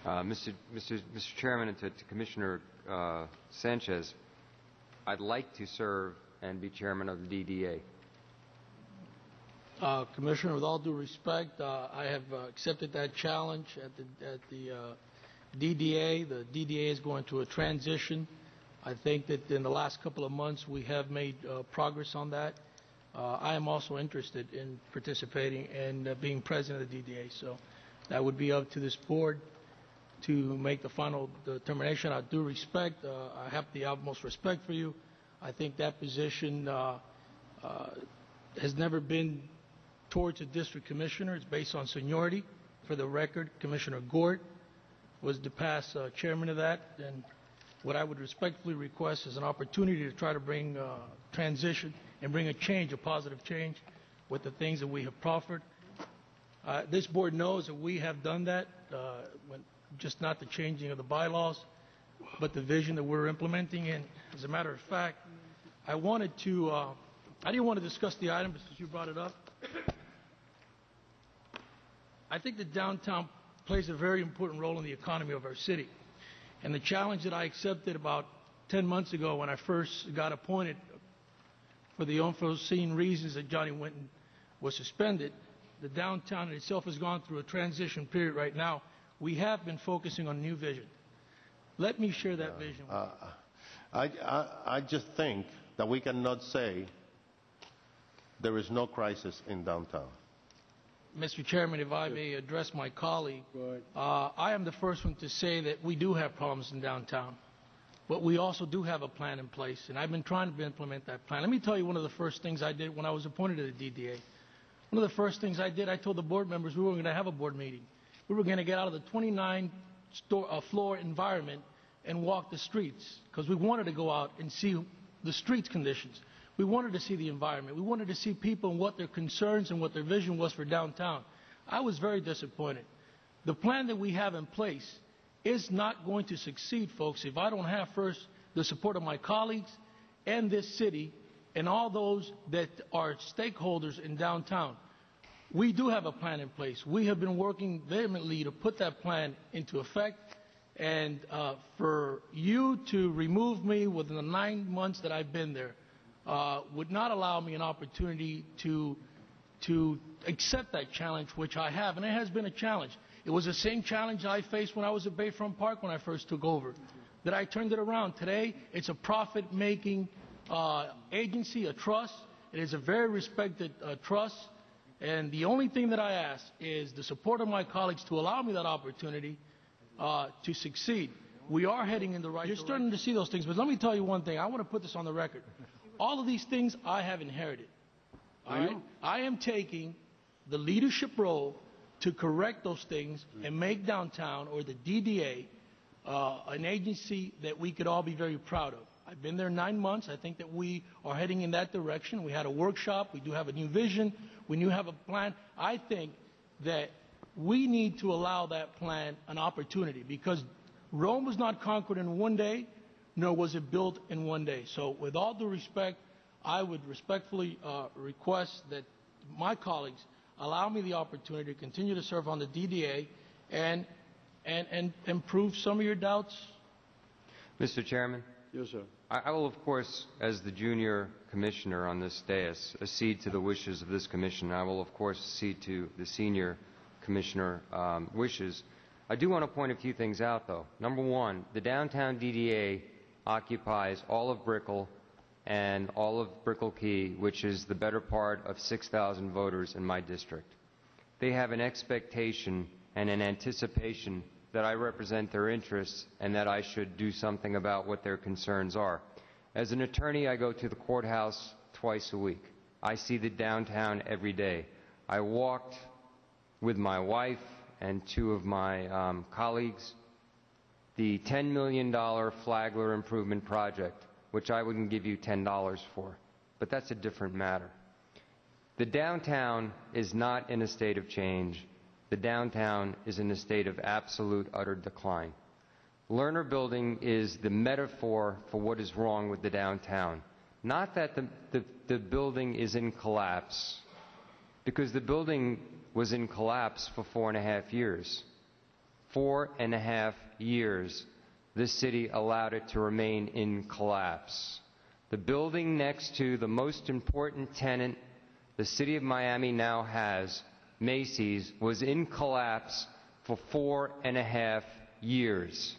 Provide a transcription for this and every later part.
Mr. Chairman, and to Commissioner Sanchez, I'd like to serve and be chairman of the DDA. Commissioner, with all due respect, I have accepted that challenge at the DDA. The DDA is going through a transition. I think that in the last couple of months we have made progress on that. I am also interested in participating and being president of the DDA, so that would be up to this board to make the final determination. I do respect, I have the utmost respect for you. I think that position has never been towards a district commissioner. It's based on seniority. For the record, Commissioner Gort was the past chairman of that, and what I would respectfully request is an opportunity to try to bring transition and bring a change, a positive change, with the things that we have proffered. This board knows that we have done that, just not the changing of the bylaws, but the vision that we're implementing. And as a matter of fact, I didn't want to discuss the item, but since you brought it up, I think that downtown plays a very important role in the economy of our city. And the challenge that I accepted about 10 months ago when I first got appointed for the unforeseen reasons that Johnny Winton was suspended, the downtown itself has gone through a transition period right now. We have been focusing on a new vision. Let me share that vision with you. I just think that we cannot say there is no crisis in downtown. Mr. Chairman, if I may address my colleague, I am the first one to say that we do have problems in downtown, but we also do have a plan in place, and I've been trying to implement that plan. Let me tell you one of the first things I did when I was appointed to the DDA. One of the first things I did, I told the board members we were going to have a board meeting. We were going to get out of the 29-floor environment and walk the streets, because we wanted to go out and see the streets conditions. We wanted to see the environment. We wanted to see people and what their concerns and what their vision was for downtown. I was very disappointed. The plan that we have in place is not going to succeed, folks, if I don't have first the support of my colleagues and this city and all those that are stakeholders in downtown. We do have a plan in place. We have been working vehemently to put that plan into effect, and for you to remove me within the 9 months that I've been there would not allow me an opportunity to accept that challenge, which I have, and it has been a challenge. It was the same challenge I faced when I was at Bayfront Park when I first took over, that I turned it around. Today, it's a profit-making agency, a trust. It is a very respected trust, and the only thing that I ask is the support of my colleagues to allow me that opportunity to succeed. We are heading in the right direction. You're starting to see those things, but let me tell you one thing. I want to put this on the record. All of these things I have inherited. All right? I am taking the leadership role to correct those things and make downtown, or the DDA, an agency that we could all be very proud of. I've been there 9 months. I think that we are heading in that direction. We had a workshop. We do have a new vision. We do have a plan. I think that we need to allow that plan an opportunity, because Rome was not conquered in one day, nor was it built in one day. So with all due respect, I would respectfully request that my colleagues allow me the opportunity to continue to serve on the DDA and improve some of your doubts. Mr. Chairman? Yes, sir. I will, of course, as the junior commissioner on this dais, accede to the wishes of this commission. I will, of course, accede to the senior commissioner wishes. I do want to point a few things out, though. Number one, the downtown DDA occupies all of Brickell and all of Brickell Key, which is the better part of 6,000 voters in my district. They have an expectation and an anticipation that I represent their interests and that I should do something about what their concerns are. As an attorney, I go to the courthouse twice a week. I see the downtown every day. I walked with my wife and two of my colleagues the $10 million Flagler Improvement Project, which I wouldn't give you $10 for, but that's a different matter. The downtown is not in a state of change. The downtown is in a state of absolute, utter decline. Lerner Building is the metaphor for what is wrong with the downtown. Not that the building is in collapse, because the building was in collapse for 4.5 years. 4.5 years, this city allowed it to remain in collapse. The building next to the most important tenant the city of Miami now has, Macy's, was in collapse for 4.5 years.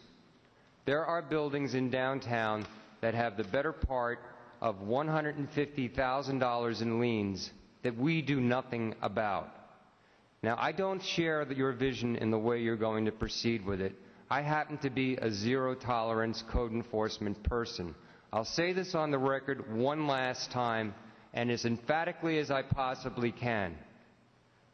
There are buildings in downtown that have the better part of $150,000 in liens that we do nothing about. Now, I don't share your vision in the way you're going to proceed with it. I happen to be a zero-tolerance code enforcement person. I'll say this on the record one last time, and as emphatically as I possibly can.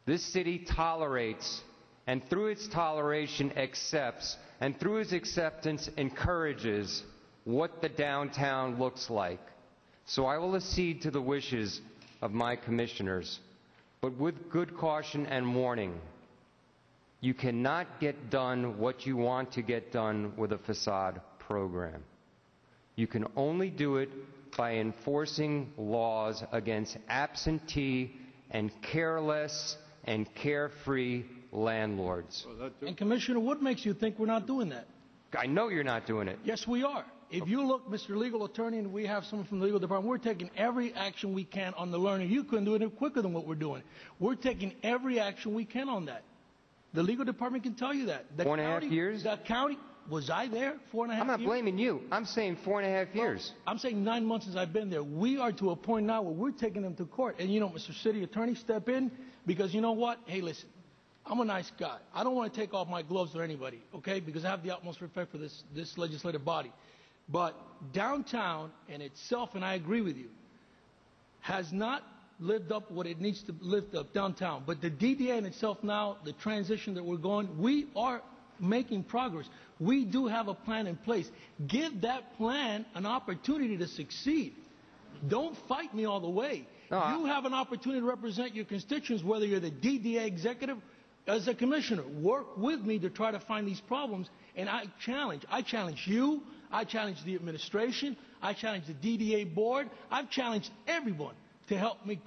This city tolerates, and through its toleration accepts, and through its acceptance encourages what the downtown looks like. So I will accede to the wishes of my commissioners, but with good caution and warning. You cannot get done what you want to get done with a facade program. You can only do it by enforcing laws against absentee and careless and carefree landlords. And Commissioner, what makes you think we're not doing that? I know you're not doing it. Yes, we are. If you look, Mr. Legal Attorney, and we have someone from the legal department, we're taking every action we can on the learning. You couldn't do it any quicker than what we're doing. We're taking every action we can on that. The legal department can tell you that. 4.5 years? The county, was I there 4.5 years? I'm not blaming you. I'm saying 4.5 years. I'm saying 9 months since I've been there. We are to a point now where we're taking them to court. And you know, Mr. City Attorney, step in, because you know what? Hey, listen, I'm a nice guy. I don't want to take off my gloves to anybody, okay? Because I have the utmost respect for this legislative body. But downtown in itself, and I agree with you, has not lived up what it needs to live up downtown. But the DDA in itself now, the transition that we're going, we are making progress. We do have a plan in place. Give that plan an opportunity to succeed. Don't fight me all the way. You have an opportunity to represent your constituents, whether you're the DDA executive as a commissioner. Work with me to try to find these problems. And I challenge you. I challenge the administration. I challenge the DDA board. I've challenged everyone to help me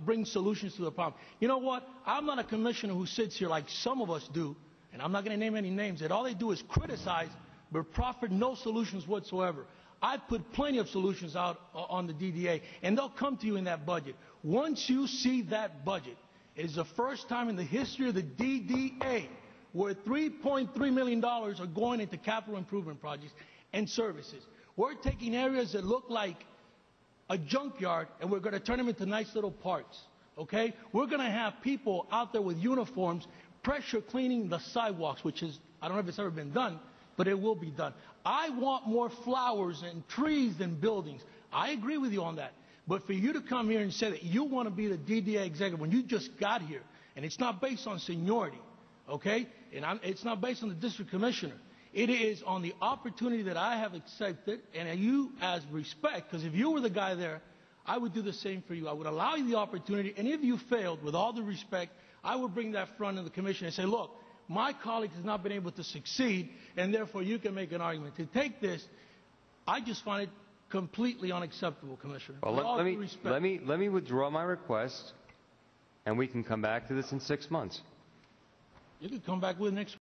bring solutions to the problem. You know what? I'm not a commissioner who sits here like some of us do, and I'm not going to name any names, that all they do is criticize but proffer no solutions whatsoever. I put plenty of solutions out on the DDA, and they'll come to you in that budget. Once you see that budget, it is the first time in the history of the DDA where $3.3 million are going into capital improvement projects and services. We're taking areas that look like a junkyard, and we're going to turn them into nice little parks, okay? We're going to have people out there with uniforms pressure cleaning the sidewalks, which is, I don't know if it's ever been done, but it will be done. I want more flowers and trees than buildings. I agree with you on that. But for you to come here and say that you want to be the DDA executive when you just got here, and it's not based on seniority, okay? And it's not based on the district commissioner. It is on the opportunity that I have accepted, and you as respect, because if you were the guy there, I would do the same for you. I would allow you the opportunity, and if you failed, with all the respect, I would bring that front of the commission and say, look, my colleague has not been able to succeed, and therefore you can make an argument. To take this, I just find it completely unacceptable, Commissioner. Well, let me withdraw my request, and we can come back to this in 6 months. You can come back with it next